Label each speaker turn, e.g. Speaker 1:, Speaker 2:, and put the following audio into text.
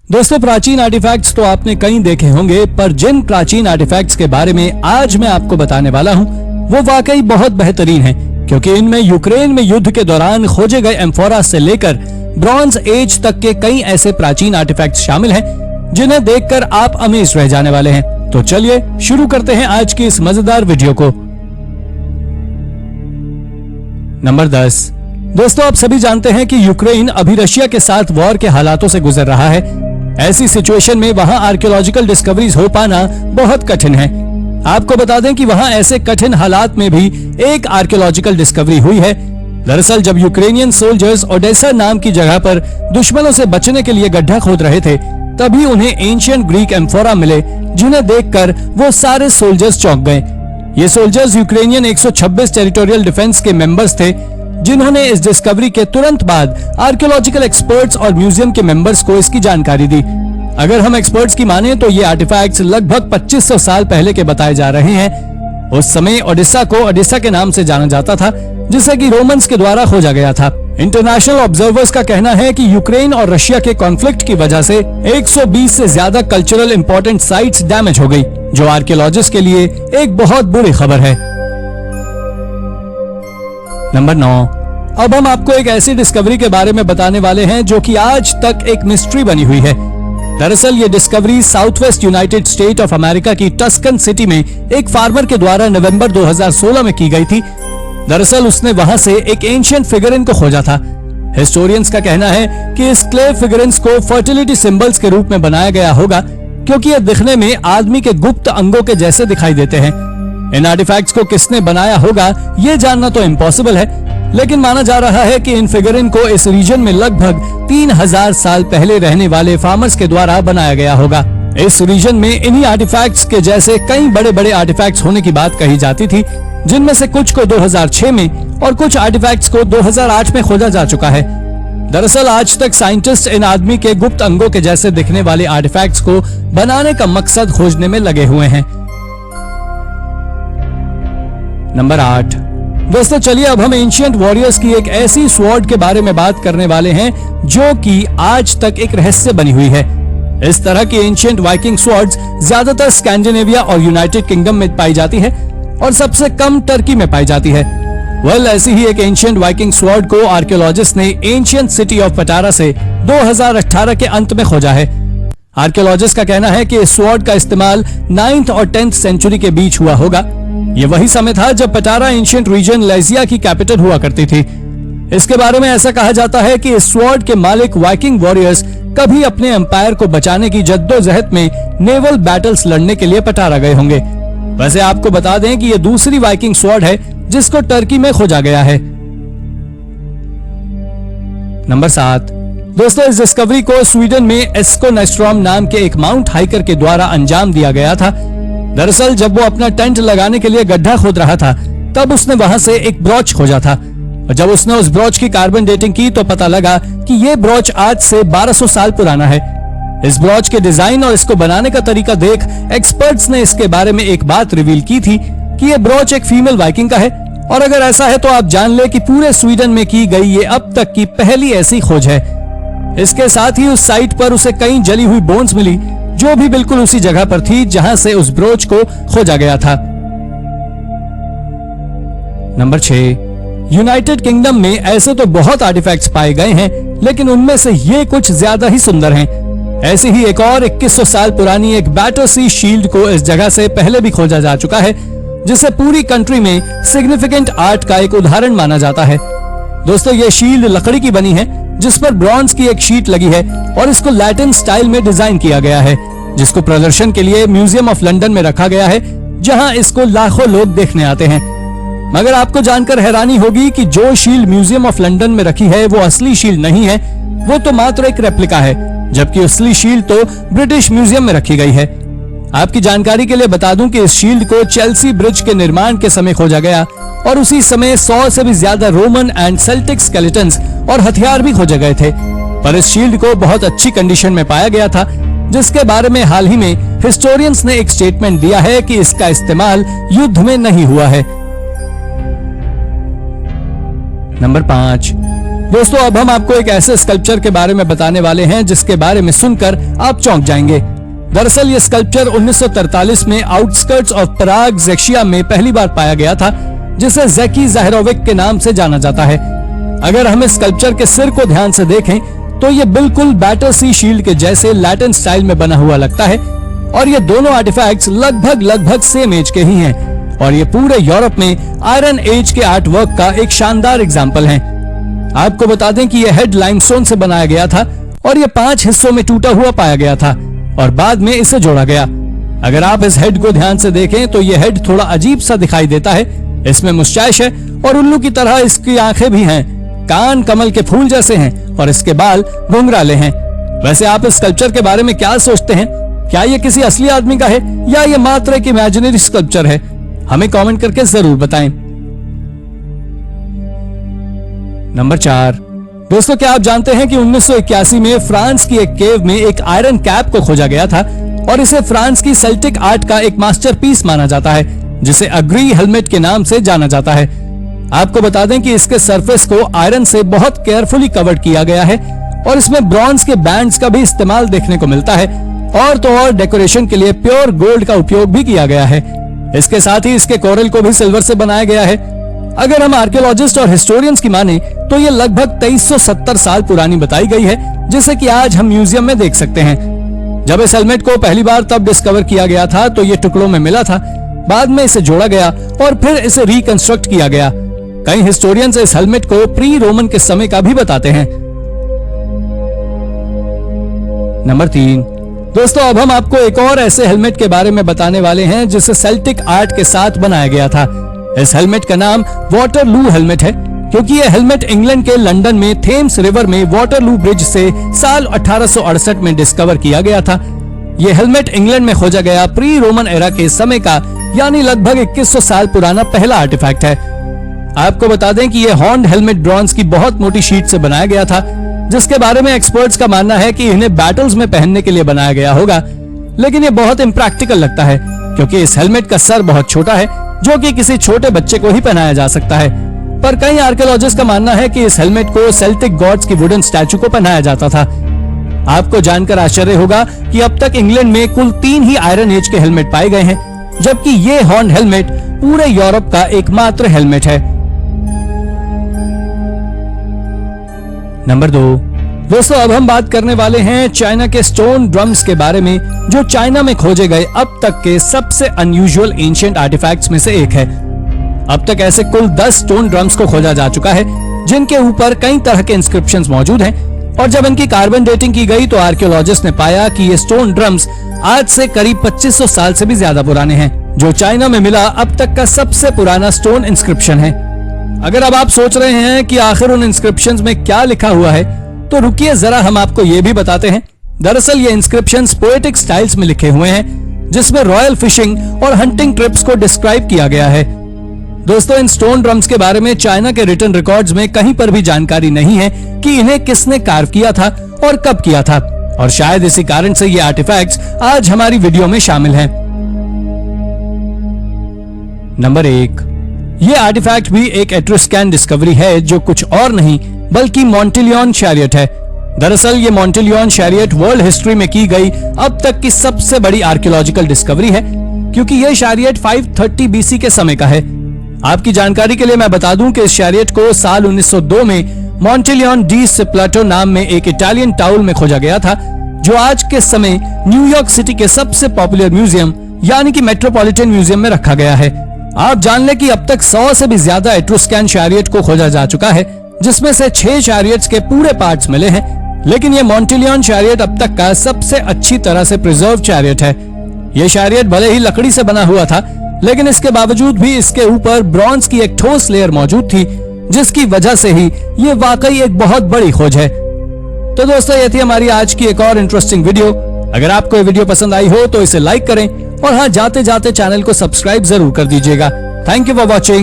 Speaker 1: दोस्तों, प्राचीन आर्टिफैक्ट्स तो आपने कई देखे होंगे, पर जिन प्राचीन आर्टिफैक्ट्स के बारे में आज मैं आपको बताने वाला हूँ वो वाकई बहुत बेहतरीन है, क्योंकि इनमें यूक्रेन में युद्ध के दौरान खोजे गए एम्फोरा से लेकर ब्रॉन्ज एज तक के कई ऐसे प्राचीन आर्टिफैक्ट्स शामिल हैं जिन्हें देखकर आप अमेज रह जाने वाले हैं। तो चलिए शुरू करते हैं आज की इस मजेदार वीडियो को। नंबर 10। दोस्तों, आप सभी जानते हैं कि यूक्रेन अभी रशिया के साथ वॉर के हालातों से गुजर रहा है। ऐसी सिचुएशन में वहां आर्कियोलॉजिकल डिस्कवरीज हो पाना बहुत कठिन है। आपको बता दें कि वहां ऐसे कठिन हालात में भी एक आर्कियोलॉजिकल डिस्कवरी हुई है। दरअसल जब यूक्रेनियन सोल्जर्स ओडेसा नाम की जगह पर दुश्मनों से बचने के लिए गड्ढा खोद रहे थे, तभी उन्हें एंशिएंट ग्रीक एम्फोरा मिले, जिन्हें देखकर वो सारे सोल्जर्स चौंक गए। ये सोल्जर्स यूक्रेनियन 126 टेरिटोरियल डिफेंस के मेंबर्स थे, जिन्होंने इस डिस्कवरी के तुरंत बाद आर्कियोलॉजिकल एक्सपर्ट्स और म्यूजियम के मेंबर्स को इसकी जानकारी दी। अगर हम एक्सपर्ट्स की माने तो ये आर्टिफैक्ट्स लगभग 2500 साल पहले के बताए जा रहे हैं। उस समय ओडेसा को ओडेसा के नाम से जाना जाता था, जिसे कि रोमन्स के द्वारा खोजा गया था। इंटरनेशनल ऑब्जर्वर्स का कहना है कि यूक्रेन और रशिया के कॉन्फ्लिक्ट की वजह से 120 से ज्यादा कल्चरल इंपॉर्टेंट साइट्स डैमेज हो गई, जो आर्कियोलॉजिस्ट के लिए एक बहुत बुरी खबर है। नंबर 9। अब हम आपको एक ऐसी डिस्कवरी के बारे में बताने वाले हैं जो कि आज तक एक मिस्ट्री बनी हुई है। दरअसल ये discovery south west United state of America की टस्कन सिटी में एक फार्मर के द्वारा नवंबर 2016 में की गई थी। दरअसल उसने वहां से एक एंशिएंट फिगरिन को खोजा था। हिस्टोरियंस का कहना है कि इस क्ले फिगरिन्स को फर्टिलिटी सिंबल्स के रूप में बनाया गया होगा, क्योंकि ये दिखने में आदमी के गुप्त अंगों के जैसे दिखाई देते हैं। इन आर्टिफैक्ट्स को किसने बनाया होगा ये जानना तो इम्पॉसिबल है, लेकिन माना जा रहा है कि इन फिगरिन को इस रीजन में लगभग 3000 साल पहले रहने वाले फार्मर्स के द्वारा बनाया गया होगा। इस रीजन में इन्हीं आर्टिफैक्ट्स के जैसे कई बड़े बड़े आर्टिफैक्ट्स होने की बात कही जाती थी, जिनमें से कुछ को 2006 में और कुछ आर्टिफैक्ट्स को 2008 में खोजा जा चुका है। दरअसल आज तक साइंटिस्ट इन आदमी के गुप्त अंगों के जैसे दिखने वाले आर्टिफैक्ट्स को बनाने का मकसद खोजने में लगे हुए हैं। नंबर 8। दोस्तों, चलिए अब हम एंशिएंट वॉरियर्स की एक ऐसी स्वॉर्ड के बारे में बात करने वाले हैं जो कि आज तक एक रहस्य बनी हुई है। इस तरह की एंशिएंट वाइकिंग स्वॉर्ड्स ज्यादातर स्कैंडिनेविया और यूनाइटेड किंगडम में पाई जाती है और सबसे कम टर्की में पाई जाती है। ऐसी ही एक एंशिएंट वाइकिंग स्वॉर्ड को आर्कियोलॉजिस्ट ने एंशिएंट सिटी ऑफ पटारा से 2018 के अंत में खोजा है। आर्कियोलॉजिस्ट का कहना है कि इस स्वॉर्ड का इस्तेमाल 9th और 10th सेंचुरी के बीच हुआ होगा। ये वही समय था जब पटारा एंशिएंट रीजन लेजिया की कैपिटल हुआ करती थी। इसके बारे में ऐसा कहा जाता है कि इस स्वॉर्ड के मालिक वाइकिंग वॉरियर्स कभी अपने एम्पायर को बचाने की जद्दोजहद में नेवल बैटल्स लड़ने के लिए पटारा गए होंगे। वैसे आपको बता दें कि ये दूसरी वाइकिंग स्वॉर्ड है जिसको टर्की में खोजा गया है। नंबर 7। दोस्तों, इस डिस्कवरी को स्वीडन में एस्को नेस्ट्रॉम नाम के एक माउंट हाइकर के द्वारा अंजाम दिया गया था। दरअसल जब वो अपना टेंट लगाने के लिए गड्ढा खोद रहा था, तब उसने वहां से एक ब्रॉच खोजा था। और जब उसने उस ब्रॉच की कार्बन डेटिंग की तो पता लगा कि ये ब्रॉच आज से 1200 साल पुराना है। इस ब्रॉच के डिजाइन और इसको बनाने का तरीका देख एक्सपर्ट्स ने इसके बारे में एक बात रिवील की थी कि ये ब्रॉच एक फीमेल वाइकिंग का है, और अगर ऐसा है तो आप जान ले कि पूरे स्वीडन में की गई ये अब तक की पहली ऐसी खोज है। इसके साथ ही उस साइट पर उसे कई जली हुई बोन्स मिली, जो भी बिल्कुल उसी जगह पर थी जहां से उस ब्रोच को खोजा गया था। नंबर 6। यूनाइटेड किंगडम में ऐसे तो बहुत आर्टिफैक्ट्स पाए गए हैं, लेकिन उनमें से ये कुछ ज्यादा ही सुंदर हैं। ऐसी ही एक और 2100 साल पुरानी एक बैटरसी शील्ड को इस जगह से पहले भी खोजा जा चुका है, जिसे पूरी कंट्री में सिग्निफिकेंट आर्ट का एक उदाहरण माना जाता है। दोस्तों, ये शील्ड लकड़ी की बनी है, जिस पर ब्रॉन्ज की एक शीट लगी है और इसको लैटिन स्टाइल में डिजाइन किया गया है, जिसको प्रदर्शन के लिए म्यूजियम ऑफ लंदन में रखा गया है, जहां इसको लाखों लोग देखने आते हैं। मगर आपको जानकर हैरानी होगी कि जो शील्ड म्यूजियम ऑफ लंदन में रखी है वो असली शील्ड नहीं है, वो तो मात्र एक रेप्लिका है, जबकि असली शील्ड तो ब्रिटिश म्यूजियम में रखी गई है। आपकी जानकारी के लिए बता दूं कि इस शील्ड को चेल्सी ब्रिज के निर्माण के समय खोजा गया और उसी समय 100 से भी ज्यादा रोमन एंड सेल्टिक स्केलेटन्स और हथियार भी खोजे गए थे, पर इस शील्ड को बहुत अच्छी कंडीशन में पाया गया था, जिसके बारे में हाल ही में हिस्टोरियंस ने एक स्टेटमेंट दिया है कि इसका इस्तेमाल युद्ध में नहीं हुआ है। नंबर 5। दोस्तों अब हम आपको एक ऐसे स्कल्पचर के बारे में बताने वाले हैं जिसके बारे में सुनकर आप चौंक जाएंगे। दरअसल ये स्कल्पचर 1943 में आउटस्कर्ट्स ऑफ पराग जेशिया में पहली बार पाया गया था, जिसे ज़ेकी ज़ाहिरोविक के नाम से जाना जाता है। अगर हम इस स्कल्पचर के सिर को ध्यान से देखें तो ये बिल्कुल बैटरसी शील्ड के जैसे लैटिन स्टाइल में बना हुआ लगता है और ये दोनों आर्टिफैक्ट्स लगभग सेम एज के ही हैं और ये पूरे यूरोप में आयरन एज के आर्ट वर्क का एक शानदार एग्जाम्पल है। आपको बता दें कि यह हेड लाइमस्टोन से बनाया गया था और ये 5 हिस्सों में टूटा हुआ पाया गया था और बाद में इसे जोड़ा गया। अगर आप इस हेड को ध्यान से देखें तो ये हेड थोड़ा अजीब सा दिखाई देता है। इसमें मुस्टैच है और उल्लू की तरह इसकी आंखें भी हैं, कान कमल के फूल जैसे हैं और इसके बाल घुंघराले हैं। वैसे आप इस स्कल्पचर के बारे में क्या सोचते हैं? क्या ये किसी असली आदमी का है या ये मात्र एक इमेजिनरी स्कल्पचर है? हमें कमेंट करके जरूर बताएं। नंबर 4, दोस्तों क्या आप जानते हैं कि 1981 में फ्रांस की एक केव में एक आयरन कैप को खोजा गया था और इसे फ्रांस की सेल्टिक आर्ट का एक मास्टरपीस माना जाता है, जिसे अग्री हेलमेट के नाम से जाना जाता है। आपको बता दें कि इसके सरफेस को आयरन से बहुत केयरफुली कवर किया गया है और इसमें ब्रॉन्ज के बैंड्स का भी इस्तेमाल देखने को मिलता है और तो और डेकोरेशन के लिए प्योर गोल्ड का उपयोग भी किया गया है। इसके साथ ही इसके कोरल को भी सिल्वर से बनाया गया है। अगर हम आर्कियोलॉजिस्ट और हिस्टोरियंस की माने तो ये लगभग 2370 साल पुरानी बताई गई है, जिसे कि आज हम म्यूजियम में देख सकते हैं। जब इस हेलमेट को पहली बार तब डिस्कवर किया गया था तो ये टुकड़ों में मिला था, बाद में इसे जोड़ा गया और फिर इसे रिकंस्ट्रक्ट किया गया। कई हिस्टोरियंस इस हेलमेट को प्री रोमन के समय का भी बताते हैं। नंबर 3, दोस्तों अब हम आपको एक और ऐसे हेलमेट के बारे में बताने वाले हैं जिसे सेल्टिक आर्ट के साथ बनाया गया था। इस हेलमेट का नाम वाटरलू हेलमेट है, क्योंकि यह हेलमेट इंग्लैंड के लंदन में थेम्स रिवर में वाटरलू ब्रिज से साल 1868 में डिस्कवर किया गया था। यह हेलमेट इंग्लैंड में खोजा गया प्री रोमन एरा के समय का, यानी लगभग 2100 साल पुराना पहला आर्टिफैक्ट है। आपको बता दें कि यह हॉर्न हेलमेट ब्रॉन्ज की बहुत मोटी शीट से बनाया गया था, जिसके बारे में एक्सपर्ट्स का मानना है कि इन्हें बैटल्स में पहनने के लिए बनाया गया होगा, लेकिन ये बहुत इम्प्रैक्टिकल लगता है क्योंकि इस हेलमेट का सर बहुत छोटा है, जो कि किसी छोटे बच्चे को ही पहनाया जा सकता है। पर कई आर्कियोलॉजिस्ट का मानना है कि इस हेलमेट को सेल्टिक गॉड्स की वुडन स्टैचू को पहनाया जाता था। आपको जानकर आश्चर्य होगा कि अब तक इंग्लैंड में कुल 3 ही आयरन एज के हेलमेट पाए गए हैं, जबकि ये हॉर्न हेलमेट पूरे यूरोप का एकमात्र हेलमेट है। नंबर 2, दोस्तों अब हम बात करने वाले हैं चाइना के स्टोन ड्रम्स के बारे में, जो चाइना में खोजे गए अब तक के सबसे अनयूजुअल एंशिएंट आर्टिफैक्ट्स में से एक है। अब तक ऐसे कुल 10 स्टोन ड्रम्स को खोजा जा चुका है, जिनके ऊपर कई तरह के इंस्क्रिप्शंस मौजूद हैं और जब इनकी कार्बन डेटिंग की गई तो आर्कियोलॉजिस्ट ने पाया कि ये स्टोन ड्रम्स आज से करीब 2500 साल से भी ज्यादा पुराने हैं, जो चाइना में मिला अब तक का सबसे पुराना स्टोन इंस्क्रिप्शन है। अगर अब आप सोच रहे हैं कि आखिर उन इंस्क्रिप्शंस में क्या लिखा हुआ है, तो रुकिए जरा हम आपको ये भी बताते हैं। दरअसल ये इंस्क्रिप्शंस पोएटिक स्टाइल्स में लिखे हुए हैं, जिसमें रॉयल फिशिंग और हंटिंग ट्रिप्स को डिस्क्राइब किया गया है। दोस्तों इन स्टोन ड्रम्स के बारे में चाइना के रिटन रिकॉर्ड्स में कहीं पर भी जानकारी नहीं है कि इन्हें किसने कार्व किया था और कब किया था, और शायद इसी कारण से ये आर्टिफैक्ट्स आज हमारी वीडियो में शामिल हैं। नंबर 1, ये आर्टिफैक्ट भी एक एट्रुस्कैन डिस्कवरी है, जो कुछ और नहीं बल्कि मोंटिलियन चैरियट है। दरअसल ये मोंटिलियन चैरियट वर्ल्ड हिस्ट्री में की गई अब तक की सबसे बड़ी आर्कियोलॉजिकल डिस्कवरी है, क्योंकि यह चैरियट 530 बीसी के समय का है। आपकी जानकारी के लिए मैं बता दूं कि इस चैरियट को साल 1902 में मोंटिलियन डी सिप्लाटो नाम में एक इटालियन टाउन में खोजा गया था, जो आज के समय न्यूयॉर्क सिटी के सबसे पॉपुलर म्यूजियम यानी कि मेट्रोपॉलिटन म्यूजियम में रखा गया है। आप जान लें कि अब तक 100 से भी ज्यादा एट्रुस्कैन चैरियट को खोजा जा चुका है, जिसमें से 6 चैरियट्स के पूरे पार्ट्स मिले हैं, लेकिन ये मोंटिलियन चैरियट अब तक का सबसे अच्छी तरह से प्रिजर्व चैरियट है। ये चैरियट भले ही लकड़ी से बना हुआ था, लेकिन इसके बावजूद भी इसके ऊपर ब्रॉन्ज की एक ठोस लेयर मौजूद थी, जिसकी वजह से ही ये वाकई एक बहुत बड़ी खोज है। तो दोस्तों ये थी हमारी आज की एक और इंटरेस्टिंग वीडियो। अगर आपको ये वीडियो पसंद आई हो तो इसे लाइक करें और हाँ, जाते जाते चैनल को सब्सक्राइब जरूर कर दीजिएगा। Thank you for watching.